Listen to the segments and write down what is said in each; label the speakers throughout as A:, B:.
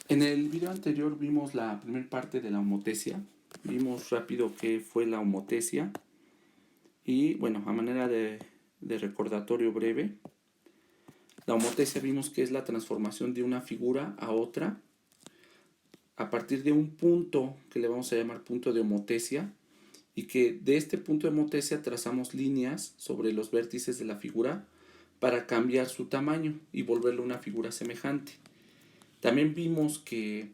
A: En el video anterior vimos la primera parte de la homotesia. Vimos rápido qué fue la homotesia. Y bueno, a manera de recordatorio breve, la homotesia vimos que es la transformación de una figura a otra a partir de un punto que le vamos a llamar punto de homotesia, y que de este punto de homotesia trazamos líneas sobre los vértices de la figura para cambiar su tamaño y volverlo una figura semejante. También vimos que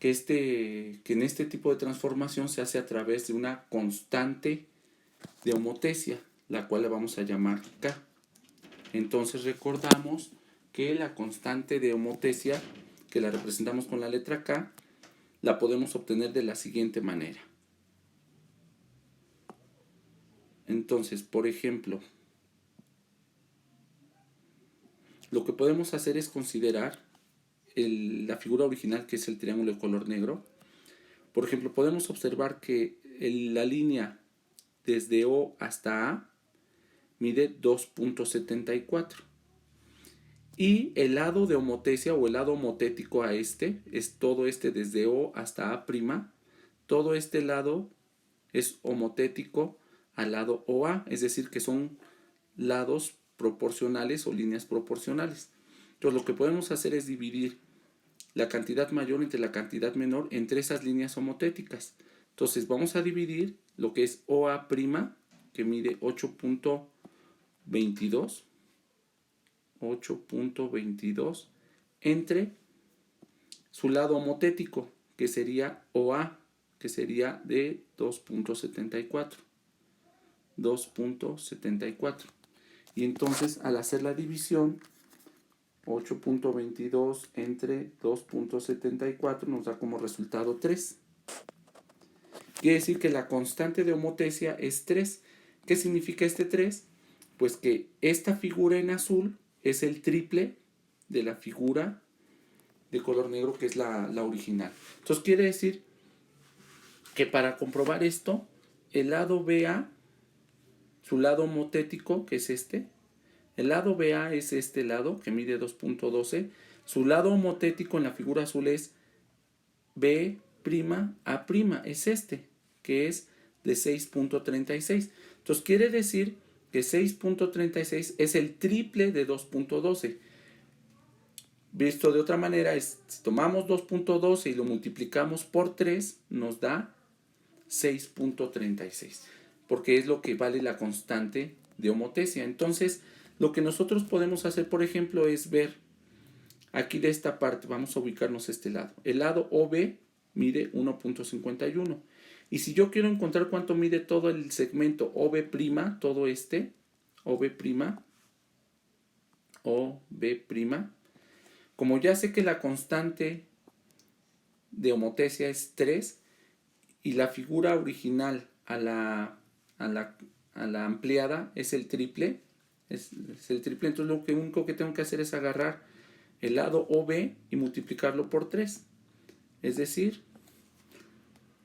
A: en este tipo de transformación se hace a través de una constante de homotesia, la cual le vamos a llamar K. Entonces recordamos que la constante de homotesia, que la representamos con la letra K, la podemos obtener de la siguiente manera. Entonces, por ejemplo, lo que podemos hacer es considerar la figura original, que es el triángulo de color negro. Por ejemplo, podemos observar que la línea desde O hasta A mide 2.74. Y el lado de homotesia o el lado homotético a este es todo este desde O hasta A'. Todo este lado es homotético al lado OA, es decir, que son lados proporcionales o líneas proporcionales. Entonces lo que podemos hacer es dividir la cantidad mayor entre la cantidad menor entre esas líneas homotéticas. Entonces vamos a dividir', que es OA', que mide 8.22, entre su lado homotético, que sería OA, que sería de 2.74. Y entonces, al hacer la división, 8.22 entre 2.74 nos da como resultado 3. Quiere decir que la constante de homotesia es 3. ¿Qué significa este 3? Pues que esta figura en azul es el triple de la figura de color negro, que es la original. Entonces quiere decir que para comprobar esto, el lado BA, su lado homotético, que es este, el lado BA es este lado, que mide 2.12. Su lado homotético en la figura azul es B', A', es este, que es de 6.36. Entonces quiere decir que 6.36 es el triple de 2.12. Visto de otra manera, si tomamos 2.12 y lo multiplicamos por 3, nos da 6.36, porque es lo que vale la constante de homotesia. Entonces, lo que nosotros podemos hacer, por ejemplo, es ver aquí de esta parte, vamos a ubicarnos a este lado. El lado OB mide 1.51. Y si yo quiero encontrar cuánto mide todo el segmento OB', todo este, OB', como ya sé que la constante de homotesia es 3 y la figura original a la ampliada es el triple, entonces lo único que tengo que hacer es agarrar el lado OB y multiplicarlo por 3, es decir,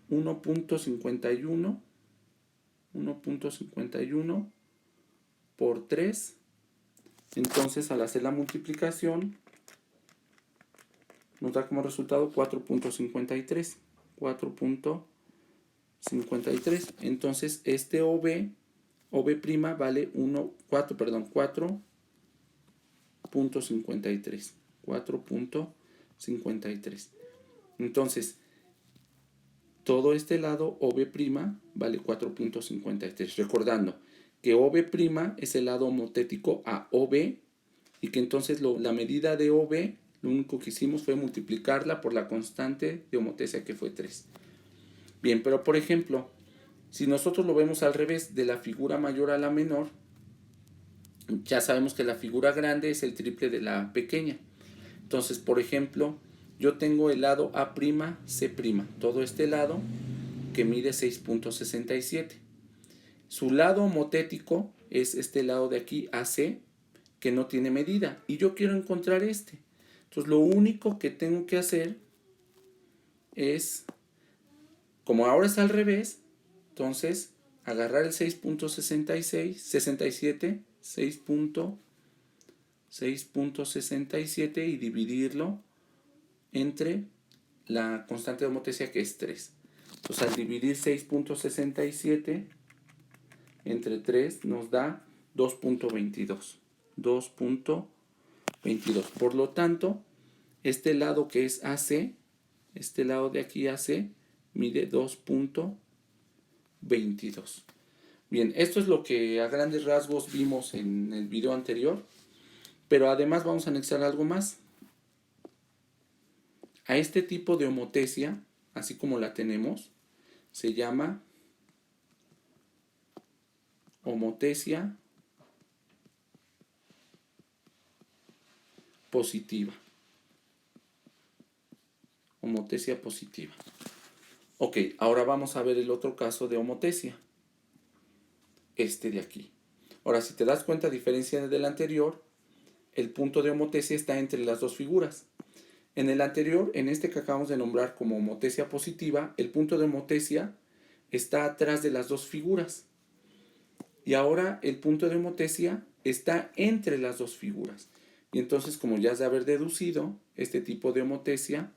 A: 1.51 por 3. Entonces, al hacer la multiplicación, nos da como resultado 4.53. Entonces, este OB' vale 4.53. Entonces, todo este lado OB' vale 4.53. Recordando que OB' es el lado homotético a OB, y que entonces la medida de OB, lo único que hicimos fue multiplicarla por la constante de homotesia, que fue 3. Bien, pero por ejemplo, si nosotros lo vemos al revés, de la figura mayor a la menor, ya sabemos que la figura grande es el triple de la pequeña. Entonces, por ejemplo, yo tengo el lado A', C', todo este lado que mide 6.67. Su lado homotético es este lado de aquí, AC, que no tiene medida, y yo quiero encontrar este. Entonces lo único que tengo que hacer es, como ahora es al revés, entonces agarrar el 6.67 y dividirlo entre la constante de homotesia, que es 3. Entonces, al dividir 6.67 entre 3 nos da 2.22. 2.22. Por lo tanto, este lado que es AC, este lado de aquí AC, mide 2.22. Bien, esto es lo que a grandes rasgos vimos en el video anterior, pero además vamos a anexar algo más. A este tipo de homotesia, así como la tenemos, se llama homotesia positiva. Homotesia positiva. Ok, ahora vamos a ver el otro caso de homotesia. Este de aquí. Ahora, si te das cuenta, a diferencia del anterior, el punto de homotesia está entre las dos figuras. En el anterior, en este que acabamos de nombrar como homotesia positiva, el punto de homotesia está atrás de las dos figuras. Y ahora el punto de homotesia está entre las dos figuras. Y entonces, como ya has de haber deducido, este tipo de homotesia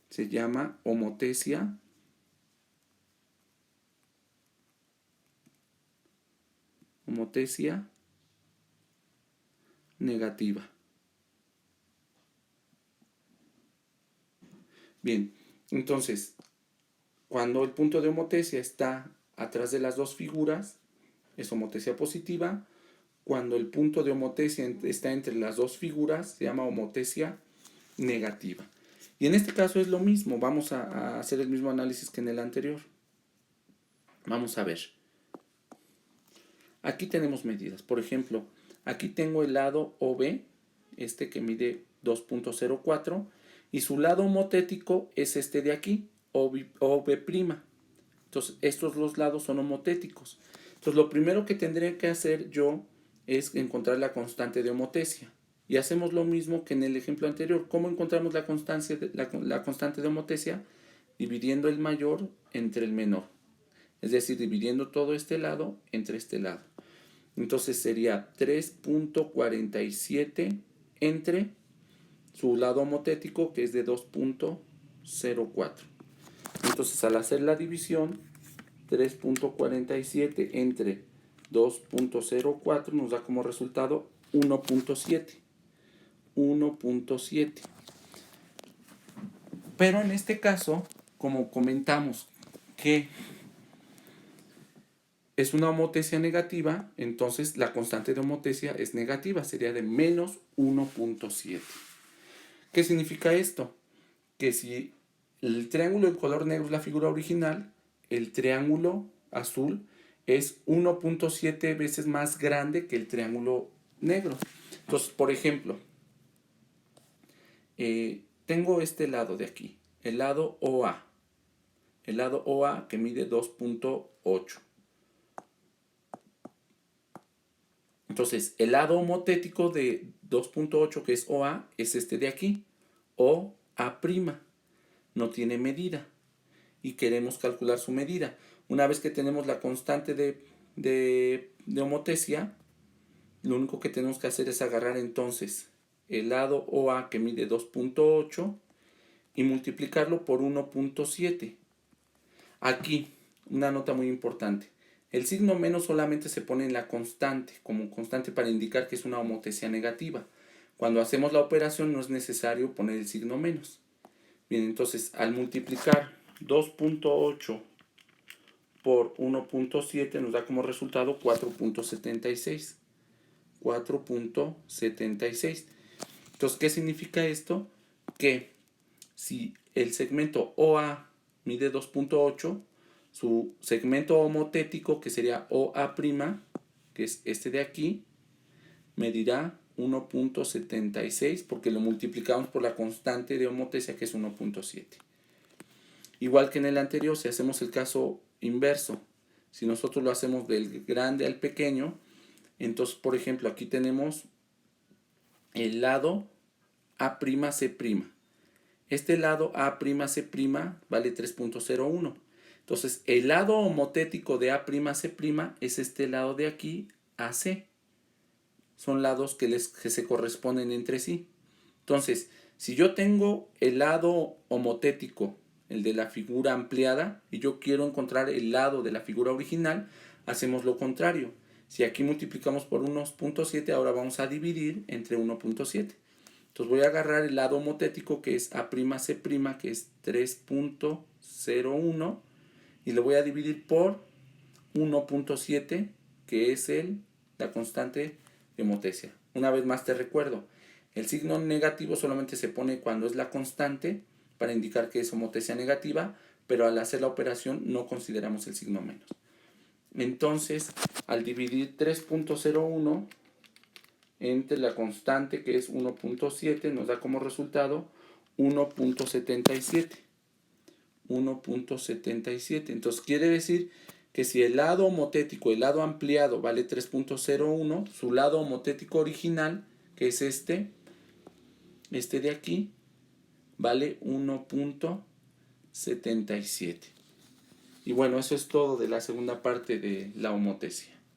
A: se llama homotesia negativa. Bien, entonces, cuando el punto de homotesia está atrás de las dos figuras, es homotesia positiva. Cuando el punto de homotesia está entre las dos figuras, se llama homotesia negativa. Y en este caso es lo mismo, vamos a hacer el mismo análisis que en el anterior. Vamos a ver. Aquí tenemos medidas. Por ', aquí tengo el lado OB, este que mide 2.04, y su lado homotético es este de aquí, OB'. Entonces, estos dos lados son homotéticos. Entonces, lo primero que tendría que hacer yo es encontrar la constante de homotesia. Y hacemos lo mismo que en el ejemplo anterior. ¿Cómo encontramos la constante de homotesia? Dividiendo el mayor entre el menor. Es decir, dividiendo todo este lado entre este lado. Entonces sería 3.47 entre su lado homotético, que es de 2.04. Entonces, al hacer la división, 3.47 entre 2.04 nos da como resultado 1.7. 1.7. Pero en este caso, como comentamos que es una homotesia negativa, entonces la constante de homotesia es negativa, sería de menos 1.7. ¿Qué significa esto? Que si el triángulo de color negro es la figura original, el triángulo azul es 1.7 veces más grande que el triángulo negro. Entonces, por ejemplo, tengo este lado de aquí, el lado OA. El lado OA que mide 2.8. Entonces, el lado homotético de 2.8, que es OA, es este de aquí, OA'. No tiene medida y queremos calcular su medida. Una vez que tenemos la constante de homotesia, lo único que tenemos que hacer es agarrar entonces el lado OA que mide 2.8 y multiplicarlo por 1.7. Aquí, una nota muy importante. El signo menos solamente se pone en la constante, como constante para indicar que es una homotesia negativa. Cuando hacemos la operación no es necesario poner el signo menos. Bien, entonces al multiplicar 2.8 por 1.7 nos da como resultado 4.76. 4.76. Entonces, ¿qué significa esto? Que si el segmento OA mide 2.8, su segmento homotético, que sería OA', que es este de aquí, medirá 1.76 porque lo multiplicamos por la constante de homotesia, que es 1.7. Igual que en el anterior, si hacemos el caso inverso, si nosotros lo hacemos del grande al pequeño, entonces, por ejemplo, aquí tenemos el lado A'C'. Este lado A'C' vale 3.01. Entonces, el lado homotético de A'C' es este lado de aquí, AC. Son lados que se corresponden entre sí. Entonces, Si yo tengo el lado homotético, el de la figura ampliada, y yo quiero encontrar el lado de la figura original, hacemos lo contrario. Si aquí multiplicamos por 1.7, ahora vamos a dividir entre 1.7. Entonces voy a agarrar el lado homotético, que es A'C', que es 3.01, y lo voy a dividir por 1.7, que es la constante de homotecia. Una vez más te recuerdo, el signo negativo solamente se pone cuando es la constante para indicar que es homotecia negativa, pero al hacer la operación no consideramos el signo menos. Entonces, al dividir 3.01 entre la constante, que es 1.7, nos da como resultado 1.77. 1.77. Entonces quiere decir que si el lado homotético, el lado ampliado vale 3.01, su lado homotético original, que es este de aquí, vale 1.77. Y bueno, eso es todo de la segunda parte de la homotecia.